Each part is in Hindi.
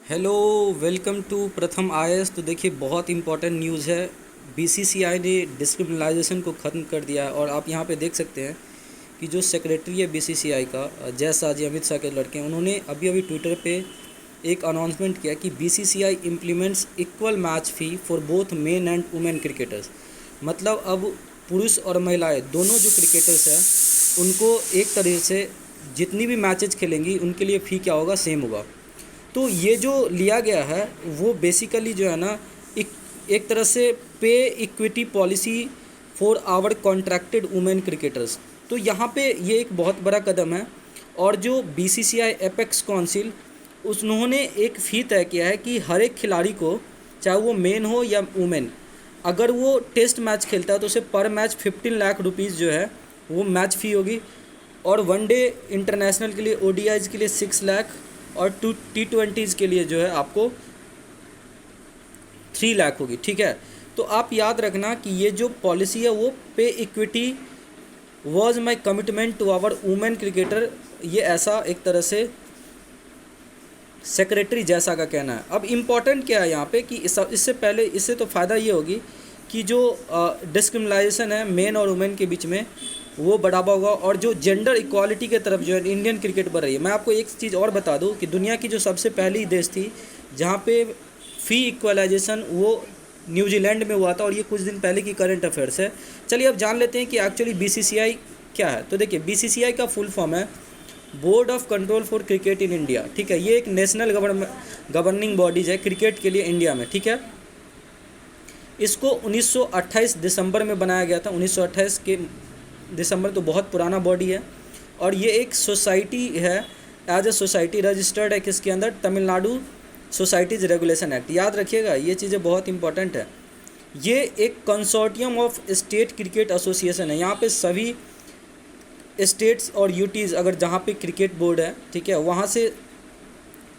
हेलो, वेलकम टू प्रथम आईएएस। तो देखिए, बहुत इंपॉर्टेंट न्यूज़ है। बीसीसीआई ने डिस्क्रिमिनलाइजेशन को ख़त्म कर दिया है और आप यहाँ पे देख सकते हैं कि जो सेक्रेटरी है बीसीसीआई का, जय शाह जी, अमित शाह के लड़के, उन्होंने अभी अभी ट्विटर पे एक अनाउंसमेंट किया कि BCCI implements equal match fee for both men and women cricketers. मतलब अब पुरुष और महिलाएं दोनों जो क्रिकेटर्स हैं उनको एक तरह से जितनी भी मैचेज खेलेंगी उनके लिए फ़ी क्या होगा, सेम होगा। तो ये जो लिया गया है वो बेसिकली जो है ना, एक तरह से pay equity policy for our contracted women cricketers. तो यहाँ पे ये एक बहुत बड़ा कदम है। और जो बीसीसीआई एपेक्स काउंसिल, उन्होंने एक फ़ी तय किया है कि हर एक खिलाड़ी को, चाहे वो मेन हो या वुमेन, अगर वो टेस्ट मैच खेलता है तो उसे पर मैच 15 लाख रुपीज़ जो है वो मैच फ़ी होगी। और वनडे इंटरनेशनल के लिए, ओडीआईज़ के लिए 6 लाख, और T20s के लिए जो है आपको 3 लाख होगी। ठीक है, तो आप याद रखना कि ये जो पॉलिसी है वो pay equity was my commitment to our women cricketer, ये ऐसा एक तरह से सेक्रेटरी जैसा का कहना है। अब इम्पॉर्टेंट क्या है यहाँ पे कि इससे पहले, इससे तो फ़ायदा ये होगी कि जो डिस्क्रिमिनेशन है मेन और वुमेन के बीच में वो बढ़ावा होगा, और जो जेंडर इक्वालिटी के तरफ जो है इंडियन क्रिकेट बढ़ रही है। मैं आपको एक चीज़ और बता दूं कि दुनिया की जो सबसे पहली देश थी जहां पे फ़ी इक्वलाइजेशन, वो न्यूजीलैंड में हुआ था, और ये कुछ दिन पहले की करंट अफेयर्स है। चलिए अब जान लेते हैं कि एक्चुअली बीसीसीआई क्या है। तो देखिए, बीसीसीआई का फुल फॉर्म है board of control for cricket in India. ठीक है, ये एक नेशनल गवर्निंग बॉडीज है क्रिकेट के लिए इंडिया में। ठीक है, इसको 1928 दिसंबर में बनाया गया था। 1928 के दिसंबर, तो बहुत पुराना बॉडी है। और ये एक सोसाइटी है, एज ए सोसाइटी रजिस्टर्ड है किसके अंदर, तमिलनाडु सोसाइटीज़ रेगुलेशन एक्ट। याद रखिएगा, ये चीज़ें बहुत इंपॉर्टेंट है। ये एक consortium of state cricket association है। यहाँ पे सभी स्टेट्स और यूटीज़, अगर जहाँ पे क्रिकेट बोर्ड है, ठीक है, वहाँ से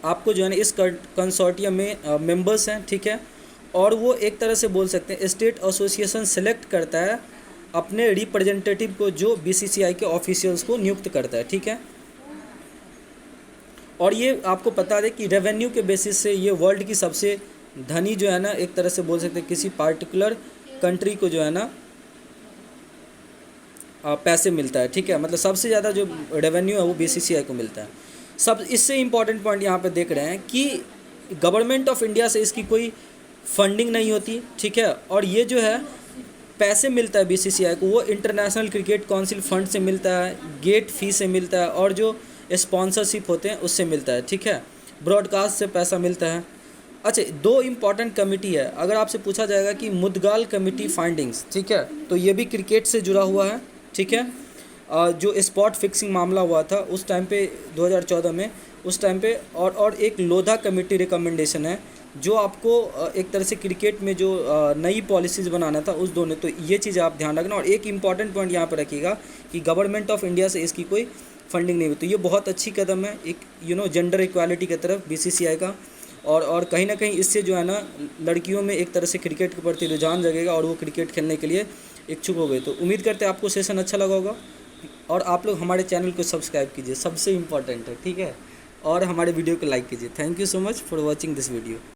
आपको जो है ना इस कंसोर्टियम में मेंबर्स हैं। ठीक है, और वो एक तरह से बोल सकते हैं स्टेट एसोसिएशन सेलेक्ट करता है अपने रिप्रेजेंटेटिव को, जो बीसीसीआई के ऑफिशियल्स को नियुक्त करता है। ठीक है, और ये आपको बता दें कि रेवेन्यू के बेसिस से ये वर्ल्ड की सबसे धनी जो है ना, एक तरह से बोल सकते हैं किसी पार्टिकुलर कंट्री को जो है ना पैसे मिलता है। ठीक है, मतलब सबसे ज़्यादा जो रेवेन्यू है वो बीसीसीआई को मिलता है। सब इससे इम्पॉर्टेंट पॉइंट यहाँ पे देख रहे हैं कि गवर्नमेंट ऑफ इंडिया से इसकी कोई फंडिंग नहीं होती। ठीक है, और ये जो है पैसे मिलता है बीसीसीआई को, वो इंटरनेशनल क्रिकेट काउंसिल फंड से मिलता है, गेट फी से मिलता है, और जो स्पॉन्सरशिप होते हैं उससे मिलता है। ठीक है, ब्रॉडकास्ट से पैसा मिलता है। अच्छा, दो इम्पॉर्टेंट कमेटी है। अगर आपसे पूछा जाएगा कि मुदगाल कमेटी फाइंडिंग्स, ठीक है, तो ये भी क्रिकेट से जुड़ा हुआ है। ठीक है, जो स्पॉट फिक्सिंग मामला हुआ था उस टाइम पे 2014 में, उस टाइम पे, और एक लोधा कमेटी रिकमेंडेशन है जो आपको एक तरह से क्रिकेट में जो नई पॉलिसीज़ बनाना था उस दोनों। तो ये चीज़ आप ध्यान रखना। और एक इम्पॉर्टेंट पॉइंट यहाँ पर रखिएगा कि गवर्नमेंट ऑफ इंडिया से इसकी कोई फंडिंग नहीं हुई। तो ये बहुत अच्छी कदम है एक जेंडर इक्वालिटी की तरफ बीसीसीआई का। और कहीं ना कहीं इससे जो है ना लड़कियों में एक तरह से क्रिकेट के प्रति रुझान जगेगा और वो क्रिकेट खेलने के लिए इच्छुक हो गए। तो उम्मीद करते हैं आपको सेशन अच्छा लगा होगा, और आप लोग हमारे चैनल को सब्सक्राइब कीजिए, सबसे इम्पॉर्टेंट है। ठीक है, और हमारे वीडियो को लाइक कीजिए। Thank you so much for watching this video.